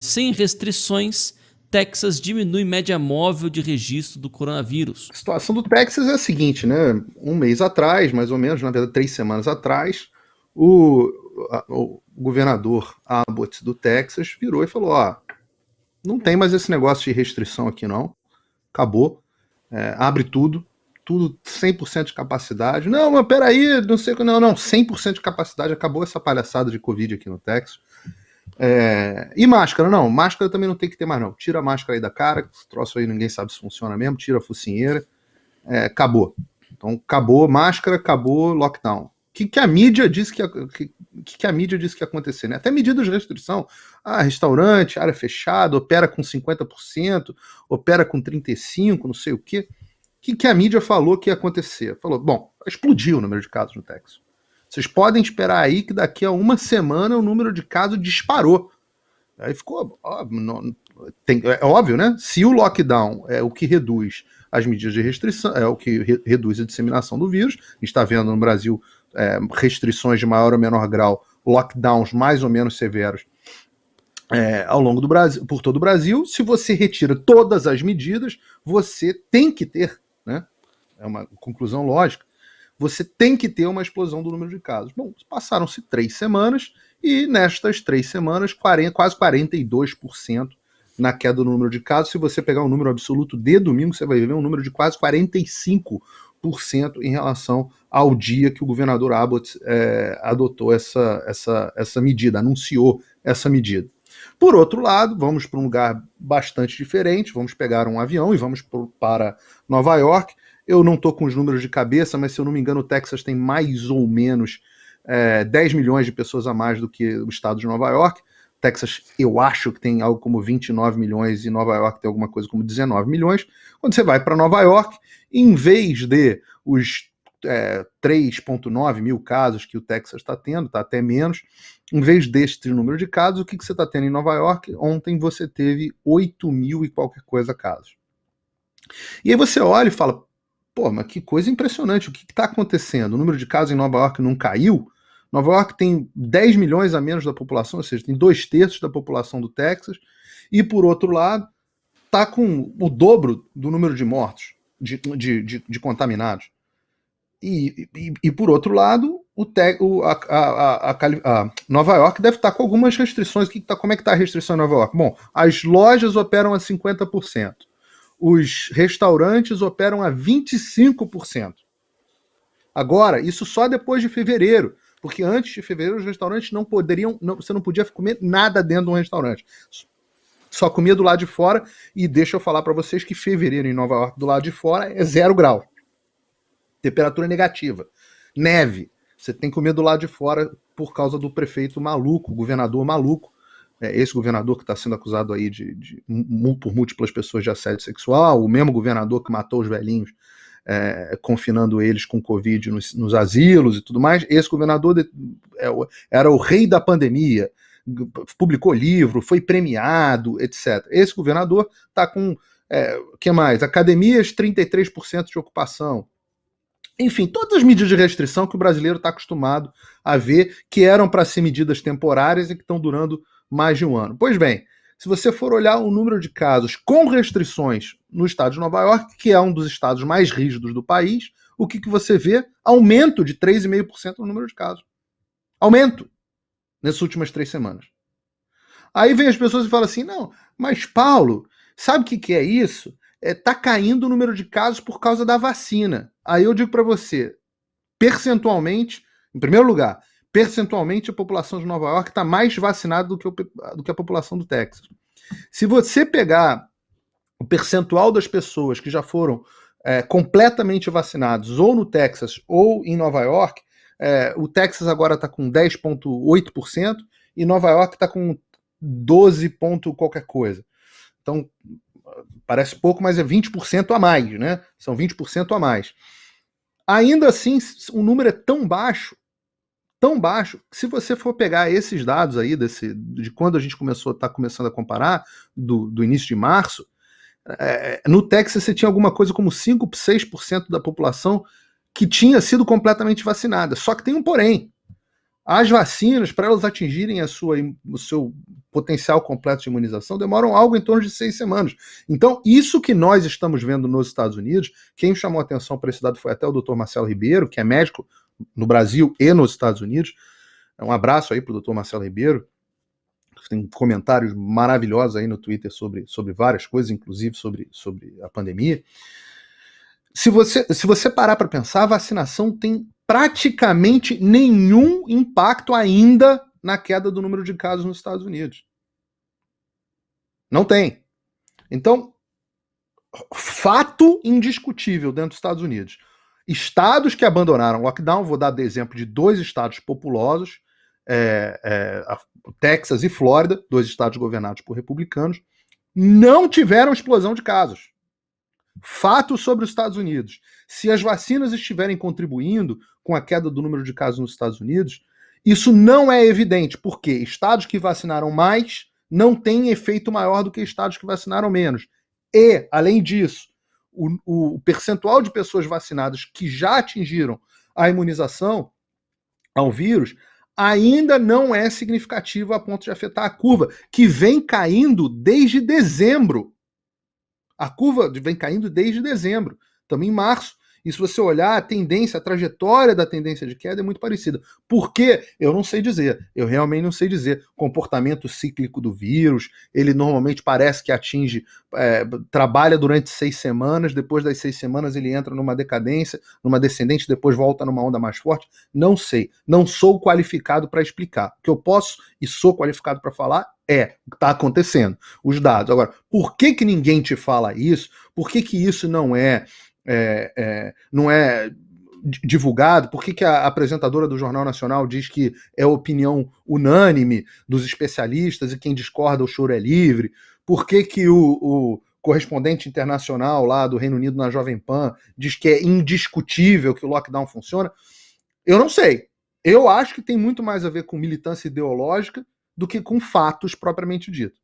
Sem restrições, Texas diminui média móvel de registro do coronavírus. A situação do Texas é a seguinte, né? Um mês atrás, mais ou menos, na verdade 3 semanas atrás, o governador Abbott do Texas virou e falou, não tem mais esse negócio de restrição aqui não, acabou, abre tudo 100% de capacidade. Não, mas peraí, não sei o que, não, 100% de capacidade, acabou essa palhaçada de Covid aqui no Texas. E máscara, não, máscara também não tem que ter mais não, tira a máscara aí da cara, esse troço aí ninguém sabe se funciona mesmo, tira a focinheira, acabou. Então, acabou máscara, acabou lockdown. O que a mídia disse que a mídia disse que ia acontecer, né? Até medidas de restrição. Restaurante, área fechada, opera com 50%, opera com 35%, não sei o quê. O que a mídia falou que ia acontecer? Falou, bom, explodiu o número de casos no Texas. Vocês podem esperar aí que daqui a uma semana o número de casos disparou. Aí ficou é óbvio, né? Se o lockdown é o que reduz as medidas de restrição, é o que reduz a disseminação do vírus, a gente está vendo no Brasil restrições de maior ou menor grau, lockdowns mais ou menos severos ao longo do Brasil, por todo o Brasil. Se você retira todas as medidas, você tem que ter, né? É uma conclusão lógica. Você tem que ter uma explosão do número de casos. Bom, passaram-se 3 semanas e nestas 3 semanas, quase 42% na queda do número de casos. Se você pegar o número absoluto de domingo, você vai ver um número de quase 45% em relação ao dia que o governador Abbott adotou essa medida, anunciou essa medida. Por outro lado, vamos para um lugar bastante diferente, vamos pegar um avião e vamos para Nova York. Eu não estou com os números de cabeça, mas se eu não me engano, o Texas tem mais ou menos 10 milhões de pessoas a mais do que o estado de Nova York. Texas, eu acho que tem algo como 29 milhões e Nova York tem alguma coisa como 19 milhões. Quando você vai para Nova York, em vez de os 3,9 mil casos que o Texas está tendo, está até menos, em vez deste número de casos, o que você está tendo em Nova York? Ontem você teve 8 mil e qualquer coisa casos. E aí você olha e fala, pô, mas que coisa impressionante, o que está acontecendo? O número de casos em Nova York não caiu? Nova York tem 10 milhões a menos da população, ou seja, tem 2/3 da população do Texas, e por outro lado, está com o dobro do número de mortos, de contaminados. E por outro lado, a Nova York deve estar com algumas restrições. Como é que está a restrição em Nova York? Bom, as lojas operam a 50%. Os restaurantes operam a 25%. Agora, isso só depois de fevereiro, porque antes de fevereiro os restaurantes não poderiam, você não podia comer nada dentro de um restaurante. Só comia do lado de fora, e deixa eu falar para vocês que fevereiro em Nova York do lado de fora é 0 grau. Temperatura negativa. Neve. Você tem que comer do lado de fora por causa do prefeito maluco, governador maluco. Esse governador que está sendo acusado aí por múltiplas pessoas de assédio sexual, o mesmo governador que matou os velhinhos, confinando eles com Covid nos asilos e tudo mais. Esse governador era o rei da pandemia, publicou livro, foi premiado, etc. Esse governador está com, que mais? Academias, 33% de ocupação. Enfim, todas as medidas de restrição que o brasileiro está acostumado a ver, que eram para ser medidas temporárias e que estão durando mais de um ano. Pois bem, se você for olhar o número de casos com restrições no estado de Nova York, que é um dos estados mais rígidos do país, o que você vê? Aumento de 3,5% no número de casos. Aumento nessas últimas 3 semanas. Aí vem as pessoas e falam assim, não, mas Paulo, sabe o que é isso? Tá caindo o número de casos por causa da vacina. Aí eu digo para você, percentualmente, em primeiro lugar, percentualmente a população de Nova York está mais vacinada do que a população do Texas. Se você pegar o percentual das pessoas que já foram completamente vacinados, ou no Texas ou em Nova York, o Texas agora está com 10,8% e Nova York está com 12 ponto qualquer coisa. Então, parece pouco, mas é 20% a mais, né? São 20% a mais. Ainda assim, o número é tão baixo, que se você for pegar esses dados aí, de quando a gente está começando a comparar, do início de março, no Texas você tinha alguma coisa como 5, 6% da população que tinha sido completamente vacinada. Só que tem um porém. As vacinas, para elas atingirem o seu potencial completo de imunização demoram algo em torno de 6 semanas. Então, isso que nós estamos vendo nos Estados Unidos, quem chamou a atenção para esse dado foi até o Dr. Marcelo Ribeiro, que é médico no Brasil e nos Estados Unidos. Um abraço aí para o Dr. Marcelo Ribeiro. Tem comentários maravilhosos aí no Twitter sobre várias coisas, inclusive sobre a pandemia. Se você parar para pensar, a vacinação tem praticamente nenhum impacto ainda na queda do número de casos nos Estados Unidos. Não tem. Então, fato indiscutível dentro dos Estados Unidos. Estados que abandonaram o lockdown, vou dar exemplo de 2 estados populosos, Texas e Flórida, 2 estados governados por republicanos, não tiveram explosão de casos. Fato sobre os Estados Unidos. Se as vacinas estiverem contribuindo com a queda do número de casos nos Estados Unidos, isso não é evidente, porque estados que vacinaram mais não têm efeito maior do que estados que vacinaram menos. E, além disso, o percentual de pessoas vacinadas que já atingiram a imunização ao vírus ainda não é significativo a ponto de afetar a curva, que vem caindo desde dezembro. A curva vem caindo desde dezembro, estamos em março. E se você olhar a tendência, a trajetória da tendência de queda é muito parecida. Por quê? Eu não sei dizer. Eu realmente não sei dizer. Comportamento cíclico do vírus, ele normalmente parece que atinge, trabalha durante 6 semanas, depois das 6 semanas ele entra numa decadência, numa descendente, depois volta numa onda mais forte. Não sei. Não sou qualificado para explicar. O que eu posso e sou qualificado para falar é o que está acontecendo, os dados. Agora, por que ninguém te fala isso? Por que isso não é divulgado? Por que a apresentadora do Jornal Nacional diz que é opinião unânime dos especialistas e quem discorda o choro é livre? Por que o correspondente internacional lá do Reino Unido na Jovem Pan diz que é indiscutível que o lockdown funciona? Eu não sei. Eu acho que tem muito mais a ver com militância ideológica do que com fatos propriamente dito.